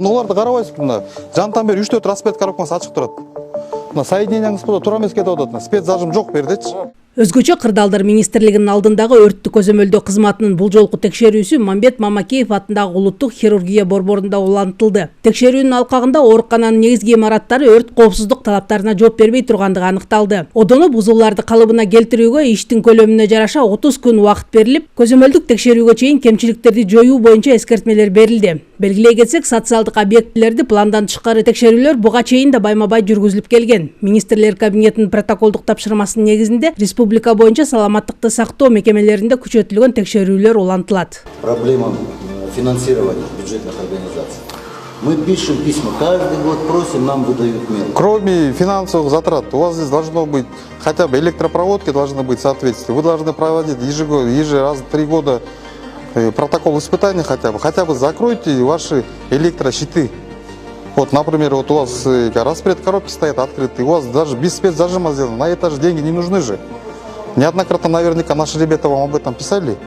Оларды карабайсыз, мына жантан бери 3-4 распет коробкасы ачык турат. Мына соединениеңиз burada туура эмес кетип атат. Спец зажим жок бердичи. Өзгөчө Кырдаалдар министрлигинин алдындагы өрттү көзөмөлдөө кызматынын бул жолку текшерүүсү Мамбет Мамакеев атындагы улуттук хирургия борборунда улантылды. Текшерүүнүн алкагында оорукананын негизги имараттары өрт коопсуздук талаптарына жооп бербей тургандыгы аныкталды. Одоно бузууларды калыбына келтирүүгө иштин көлөмүнө жараша 30 күн убакыт берилип, көзөмөлдүк текшерүүгө чейин кемчиликтерди жоюу боюнча эскертмелер берилди. Белгилей кетсек, социалдык объектилерди пландан тышкары текшерүүлөр буга чейин да байма-бай жүргүзүлүп келген. Министрлер кабинетинин протоколдук тапшырмасынын негизинде республика боюнча саламаттыкты сактоо мекемелеринде күчөтүлгөн текшерүүлөр улантылат. Проблема финансирования бюджетных организаций. Мы пишем письма, каждый год просим, нам выдают мелочь. Кроме финансовых затрат, у вас здесь должно быть хотя бы электропроводки должны быть соответствие. Вы должны проводить раз в 3 года протокол испытаний хотя бы закройте ваши электрощиты. Вот, например, вот у вас распред коробки стоят открытые, у вас даже без спецзажима сделано, на это же деньги не нужны же. Неоднократно наверняка наши ребята вам об этом писали.